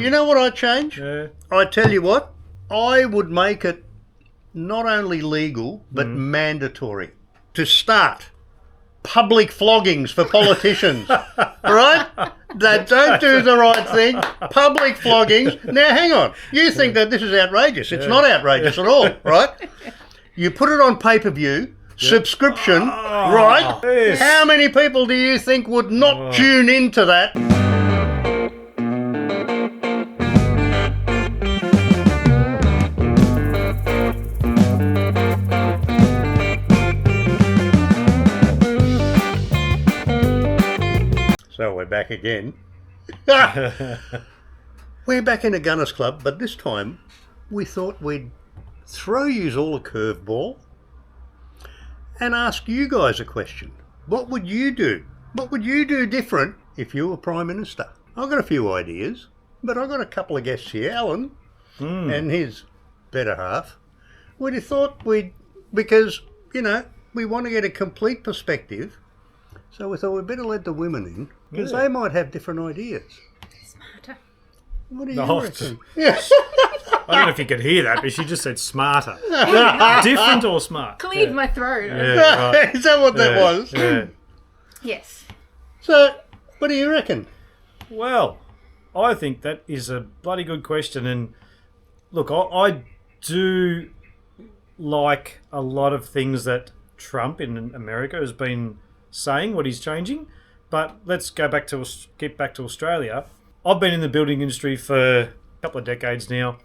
You know what I'd change? Yeah. I tell you what, I would make it not only legal, but mandatory. To start, public floggings for politicians, right? That don't do the right thing. Public floggings. Now, hang on. You think that this is outrageous. It's not outrageous at all, right? You put it on pay-per-view, subscription, right? Yes. How many people do you think would not tune into that? So we're back again. We're back in a Gunners Club, but this time we thought we'd throw you all a curveball and ask you guys a question. What would you do? What would you do different if you were Prime Minister? I've got a few ideas, but I've got a couple of guests here. Alan and his better half. We'd have thought because, we want to get a complete perspective, so we thought we'd better let the women in, because they might have different ideas. Smarter. What do you No. reckon? Yeah. I don't know if you could hear that, but she just said smarter. Different or smart? Cleared my throat. Yeah, right. Is that what that was? Yeah. Yes. So, what do you reckon? Well, I think that is a bloody good question. And look, I do like a lot of things that Trump in America has been saying, what he's changing. But let's get back to Australia. I've been in the building industry for a couple of decades now,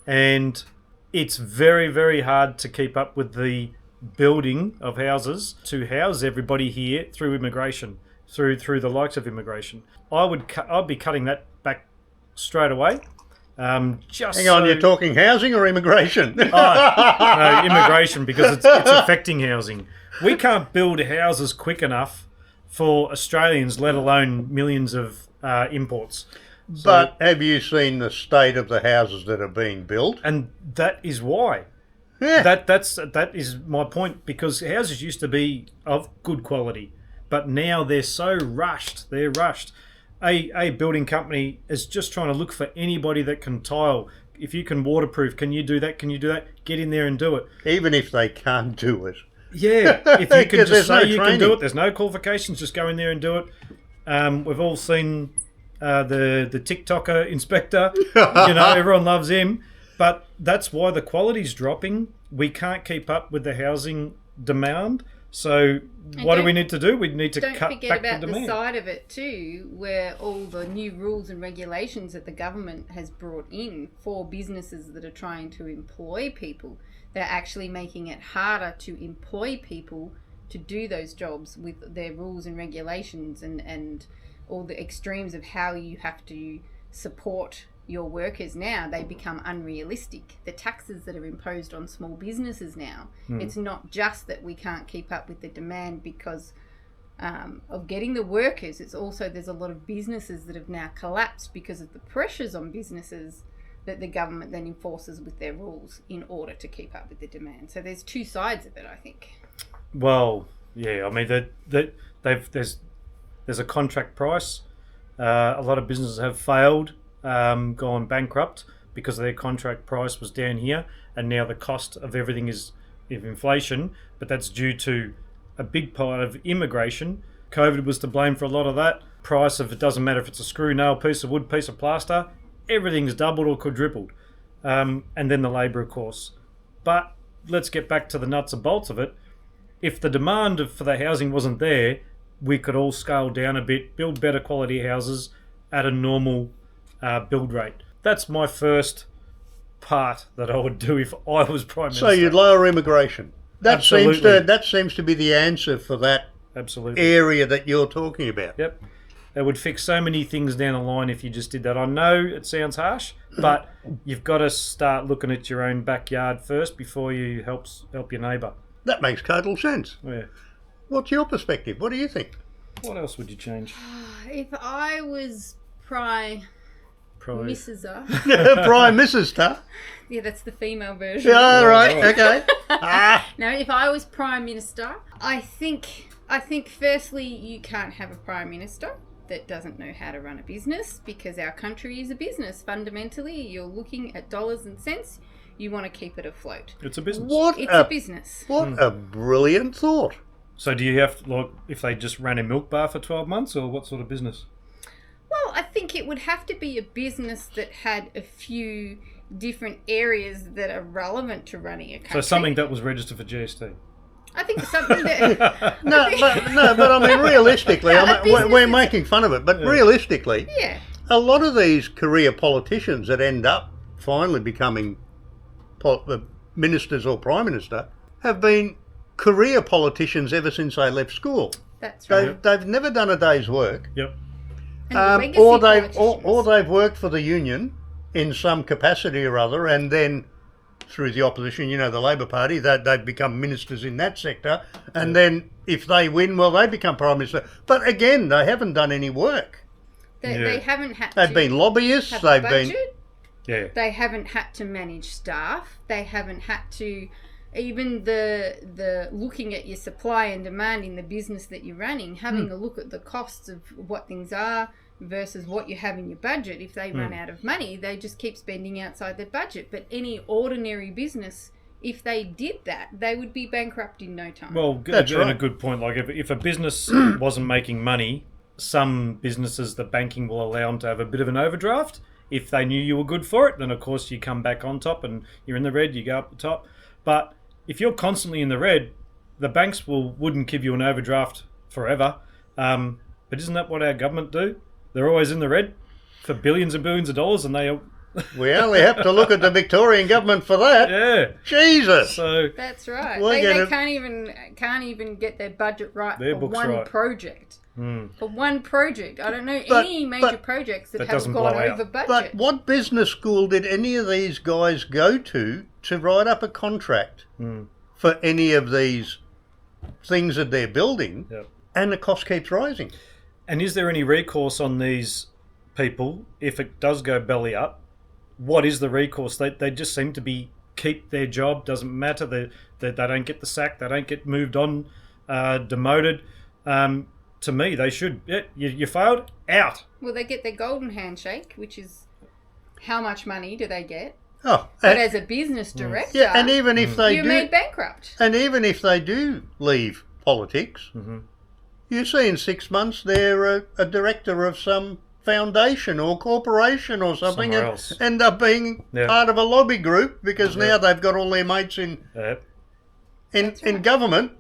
and it's very, very hard to keep up with the building of houses to house everybody here through immigration, through the likes of immigration. I'd be cutting that back straight away. Hang on, you're talking housing or immigration? No, immigration, because it's affecting housing. We can't build houses quick enough for Australians, let alone millions of imports. But have you seen the state of the houses that are being built? And that is why. Yeah. That is my point, because houses used to be of good quality, but now they're so rushed. They're rushed. A building company is just trying to look for anybody that can tile. If you can waterproof, can you do that? Can you do that? Get in there and do it. Even if they can't do it. Yeah, if you can Because just there's say no you can training. do it, there's no qualifications, just go in there and do it. We've all seen the TikToker inspector. Everyone loves him. But that's why the quality's dropping. We can't keep up with the housing demand. So what do we need to do? We need to Don't cut forget back about the the demand. side of it too, where all the new rules and regulations that the government has brought in for businesses that are trying to employ people, they're actually making it harder to employ people to do those jobs with their rules and regulations and all the extremes of how you have to support your workers. Now they become unrealistic. The taxes that are imposed on small businesses now, it's not just that we can't keep up with the demand because of getting the workers, it's also there's a lot of businesses that have now collapsed because of the pressures on businesses that the government then enforces with their rules in order to keep up with the demand. So there's two sides of it, I think. Well, yeah, I mean there's a contract price. A lot of businesses have failed, gone bankrupt because their contract price was down here, and now the cost of everything is inflation. But that's due to a big part of immigration. COVID was to blame for a lot of that. Price of, it doesn't matter if it's a screw, nail, piece of wood, piece of plaster, everything's doubled or quadrupled. And then the labour, of course. But let's get back to the nuts and bolts of it. If the demand for the housing wasn't there, we could all scale down a bit, build better quality houses at a normal build rate. That's my first part that I would do if I was Prime Minister. So you'd lower immigration. That Absolutely. seems to be the answer for that Absolutely. area that you're talking about. Yep. It would fix so many things down the line if you just did that. I know it sounds harsh, but you've got to start looking at your own backyard first before you help your neighbour. That makes total sense. Yeah. What's your perspective? What do you think? What else would you change? If I was Prime Probably. Mrs. Prime Minister? Yeah, that's the female version. Yeah, right, right. okay. No, if I was Prime Minister, I think firstly you can't have a Prime Minister that doesn't know how to run a business, because our country is a business. Fundamentally, you're looking at dollars and cents. You want to keep it afloat. It's a business. It's a business. What a brilliant thought. So do you have, like, if they just ran a milk bar for 12 months, or what sort of business? Well, I think it would have to be a business that had a few different areas that are relevant to running a country. So something that was registered for GST. I think something that... But I mean, realistically, we're making fun of it, but realistically, Yeah. a lot of these career politicians that end up finally becoming ministers or prime minister have been career politicians ever since they left school. That's right. They've never done a day's work, Yep. And legacy or politicians. they've worked for the union in some capacity or other, and then through the opposition, the Labor Party, they've become ministers in that sector, and then if they win, well, they become prime minister. But again, they haven't done any work. They haven't had They've to been lobbyists. have They've a been budget. Yeah. They haven't had to manage staff. They haven't had to, even the looking at your supply and demand in the business that you're running, having a look at the costs of what things are versus what you have in your budget. If they run out of money, they just keep spending outside their budget. But any ordinary business, if they did that, they would be bankrupt in no time. Well, That's again, right. a good point. Like, if a business wasn't making money, some businesses, the banking will allow them to have a bit of an overdraft. If they knew you were good for it, then of course you come back on top and you're in the red, you go up the top. But if you're constantly in the red, the banks wouldn't give you an overdraft forever. But isn't that what our government do? They're always in the red for billions and billions of dollars, and they... We only have to look at the Victorian government for that. Yeah. Jesus. So, That's right. We're They gonna- can't even get their budget right Their for book's one right. project. For one project. I don't know But- any major but- projects that That have doesn't gone blow out. over budget. But what business school did any of these guys go to write up a contract for any of these things that they're building? Yep. And the cost keeps rising. and is there any recourse on these people if it does go belly up? What is the recourse? They just seem to keep their job. Doesn't matter. They don't get the sack. They don't get moved on, demoted. To me, they should. Yeah, you failed. Out. Well, they get their golden handshake, which is how much money do they get? Oh, But and, as a business director, yeah, and even if they you're do, made bankrupt. and even if they do leave politics, you see in 6 months they're a director of some foundation or corporation or something, Somewhere and else. end up being Yeah. part of a lobby group because now they've got all their mates in right. government.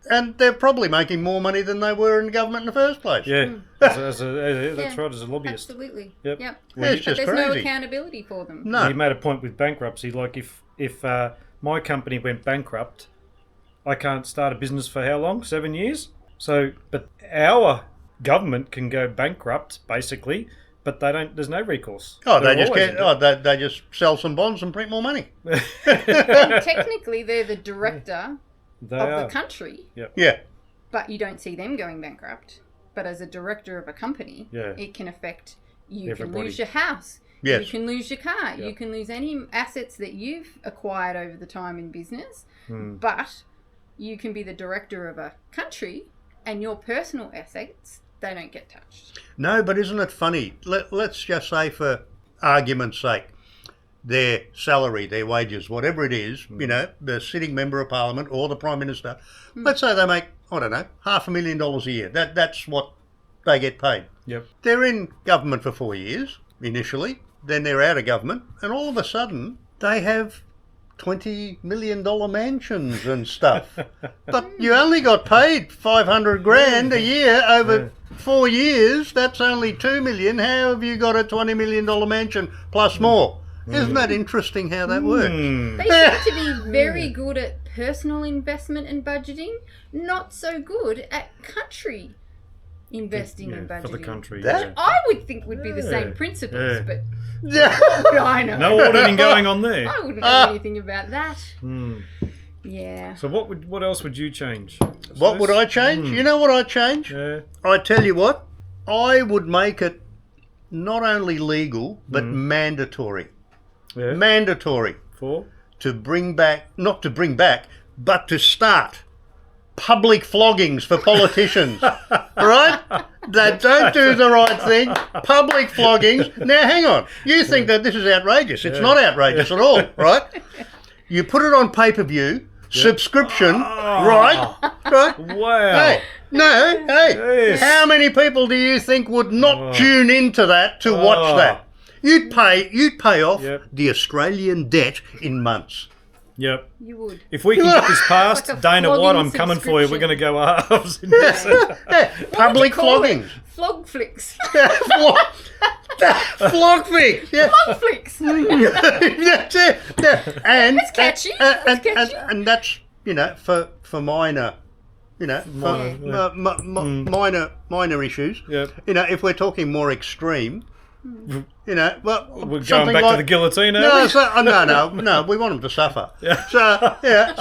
And they're probably making more money than they were in government in the first place. Yeah, that's right. As a lobbyist. Absolutely. Yep. Yep. It's But just there's no crazy. accountability for them. No. You made a point with bankruptcy. Like if my company went bankrupt, I can't start a business for how long? 7 years. So, but our government can go bankrupt basically, but they don't. There's no recourse. Oh, They're they just always get. in Oh, they just sell some bonds and print more money. And technically, they're the director They of are. the country, Yeah. but you don't see them going bankrupt. But as a director of a company, Yeah. it can affect you. Everybody. Can lose your house. Yes. You can lose your car. You can lose any assets that you've acquired over the time in business. But you can be the director of a country, and your personal assets, they don't get touched. No, but isn't it funny? Let's just say, for argument's sake, their salary, their wages, whatever it is, the sitting member of parliament or the prime minister, let's say they make, I don't know, $500,000 a year. That's what they get paid. Yep. They're in government for 4 years initially, then they're out of government, and all of a sudden they have $20 million mansions and stuff. But you only got paid $500,000 a year over 4 years. That's only $2 million. How have you got a $20 million mansion plus more? Isn't that interesting how that works? They seem to be very good at personal investment and budgeting, not so good at country investing and budgeting. for the country. That- I would think would be the same principles, Yeah. but Yeah. what would I know? No auditing going on there. I wouldn't know anything about that. Hmm. Yeah. So what else would you change? What would I change? You know what I'd change? Yeah. I tell you what, I would make it not only legal, but mandatory. Yeah. Mandatory For? to bring back, not to bring back, but to start public floggings for politicians. Right? that don't do the right thing, public floggings. Now, hang on. You think that this is outrageous. It's not outrageous at all, right? You put it on pay-per-view, subscription, right? Right? Wow. Hey, no, hey, Yes. how many people do you think would not tune into that to watch that? You'd pay off Yep. the Australian debt in months. Yep. You would. If we can get this passed, Like a Dana White, flogging I'm coming for you. We're going to go halves in this. Yeah, public Call it floggings. Flog flicks. Flog fix. Yeah. Flog flicks. That's it. Yeah. And It's catchy. And, It's catchy. and that's for minor, minor issues. Yep. If we're talking more extreme, well, We're going something back like, to the guillotine, No, are we? no, we want them to suffer.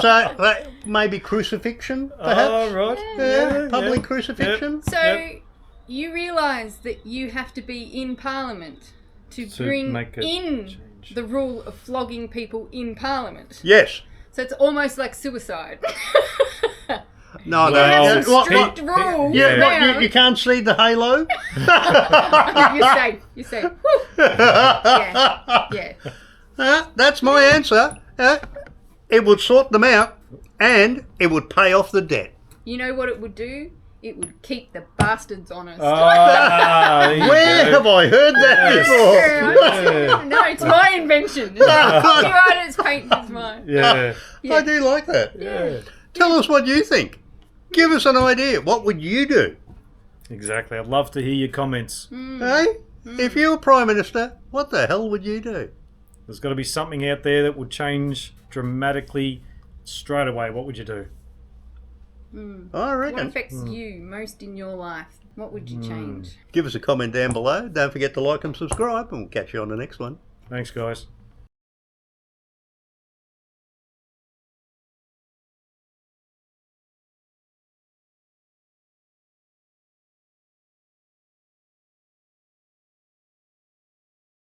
So maybe crucifixion, perhaps. Oh, right. Yeah, public crucifixion. So you realise that you have to be in Parliament to bring make a in change. the rule of flogging people in Parliament. Yes. So it's almost like suicide. No, Well, no. Some strict rule. Yeah, now. you can't see the halo? You're safe. You're safe. Woo. Yeah. That's my answer. It would sort them out and it would pay off the debt. You know what it would do? It would keep the bastards honest. There you Where go. have I heard that before? No, it's my invention. Copyright patent is mine. Yeah. I do like that. Yeah. Tell us what you think. Give us an idea. What would you do? Exactly. I'd love to hear your comments. Hey? If you were Prime Minister, what the hell would you do? There's got to be something out there that would change dramatically straight away. What would you do? I What reckon. affects you most in your life? What would you change? Give us a comment down below. Don't forget to like and subscribe, and we'll catch you on the next one. Thanks, guys.